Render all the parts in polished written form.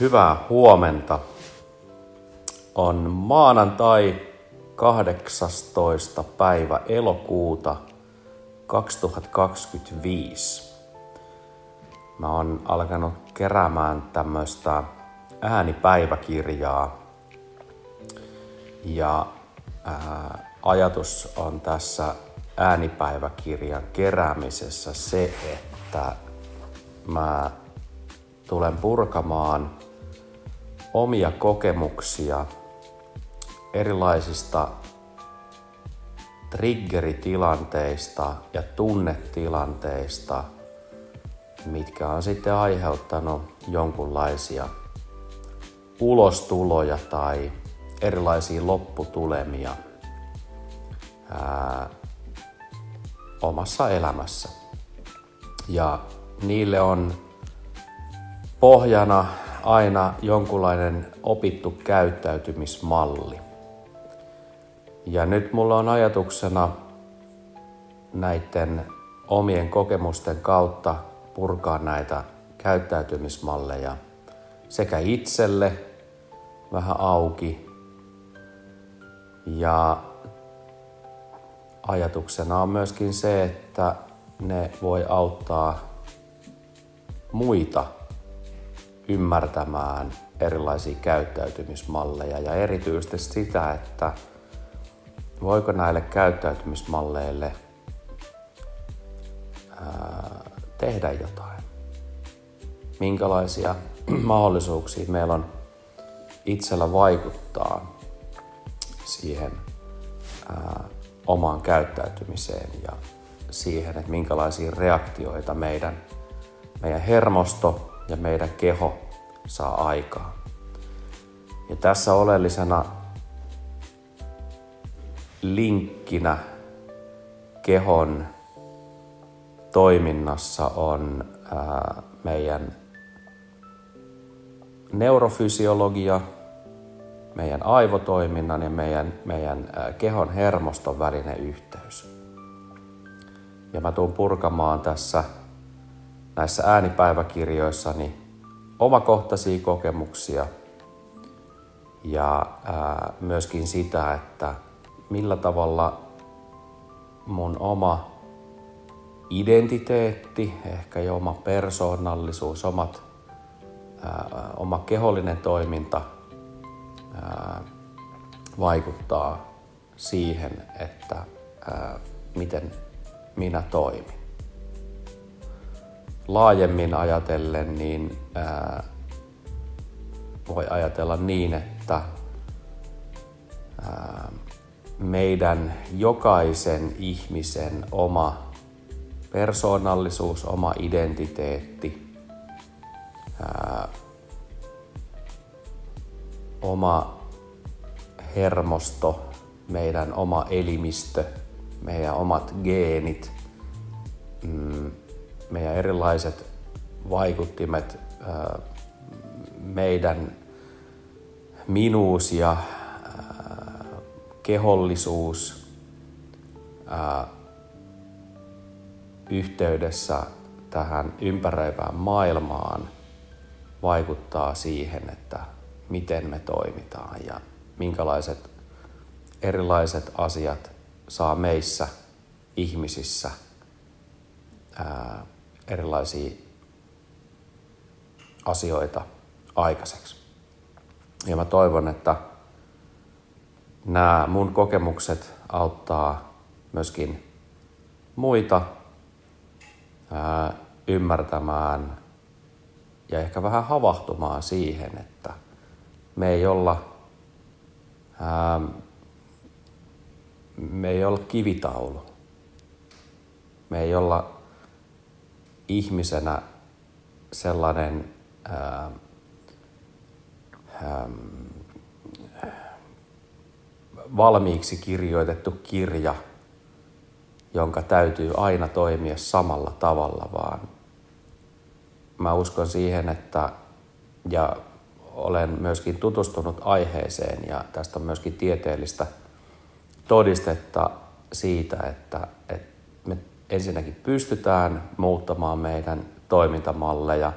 Hyvää huomenta. On maanantai 18. päivä elokuuta 2025. Mä oon alkanut keräämään tämmöistä äänipäiväkirjaa ja ajatus on tässä äänipäiväkirjan keräämisessä se, että mä tulen purkamaan omia kokemuksia erilaisista triggeritilanteista ja tunnetilanteista, mitkä on sitten aiheuttanut jonkunlaisia ulostuloja tai erilaisia lopputulemia omassa elämässä. Ja niille on pohjana aina jonkunlainen opittu käyttäytymismalli. Ja nyt mulla on ajatuksena näiden omien kokemusten kautta purkaa näitä käyttäytymismalleja sekä itselle vähän auki. Ja ajatuksena on myöskin se, että ne voi auttaa muita ymmärtämään erilaisia käyttäytymismalleja ja erityisesti sitä, että voiko näille käyttäytymismalleille tehdä jotain. Minkälaisia mahdollisuuksia meillä on itsellä vaikuttaa siihen omaan käyttäytymiseen ja siihen, että minkälaisia reaktioita meidän hermosto ja meidän keho saa aikaan. Ja tässä oleellisena linkkinä kehon toiminnassa on meidän neurofysiologia, meidän aivotoiminnan ja meidän kehon hermoston välinen yhteys. Ja mä tuun purkamaan näissä äänipäiväkirjoissani omakohtaisia kokemuksia ja myöskin sitä, että millä tavalla mun oma identiteetti, ehkä jo oma persoonallisuus, oma kehollinen toiminta vaikuttaa siihen, että miten minä toimin. Laajemmin ajatellen, niin voi ajatella niin, että meidän jokaisen ihmisen oma persoonallisuus, oma identiteetti, oma hermosto, meidän oma elimistö, meidän omat geenit, meidän erilaiset vaikuttimet, meidän minuus ja kehollisuus yhteydessä tähän ympäröivään maailmaan vaikuttaa siihen, että miten me toimitaan ja minkälaiset erilaiset asiat saa meissä ihmisissä erilaisia asioita aikaiseksi. Ja mä toivon, että nämä mun kokemukset auttaa myöskin muita ymmärtämään ja ehkä vähän havahtumaan siihen, että me ei olla kivitaulu. Me ei olla ihmisenä sellainen valmiiksi kirjoitettu kirja, jonka täytyy aina toimia samalla tavalla, vaan mä uskon siihen, että ja olen myöskin tutustunut aiheeseen ja tästä on myöskin tieteellistä todistetta siitä, että me ensinnäkin pystytään muuttamaan meidän toimintamalleja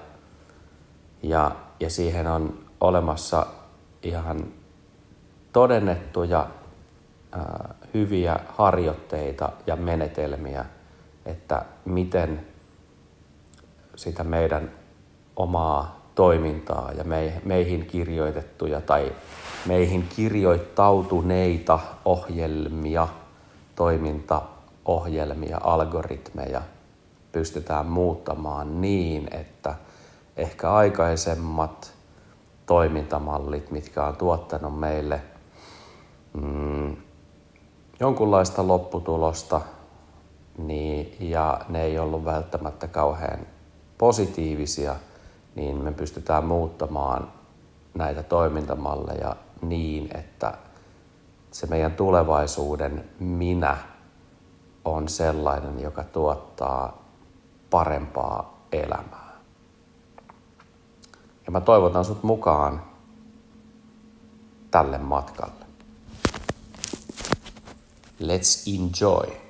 Ja siihen on olemassa ihan todennettuja hyviä harjoitteita ja menetelmiä, että miten sitä meidän omaa toimintaa ja meihin kirjoitettuja tai meihin kirjoittautuneita ohjelmia, toimintaohjelmia, algoritmeja pystytään muuttamaan niin, että ehkä aikaisemmat toimintamallit, mitkä on tuottanut meille jonkunlaista lopputulosta, ja ne ei ollut välttämättä kauhean positiivisia, niin me pystytään muuttamaan näitä toimintamalleja niin, että se meidän tulevaisuuden minä on sellainen, joka tuottaa parempaa elämää. Ja mä toivotan sut mukaan tälle matkalle. Let's enjoy!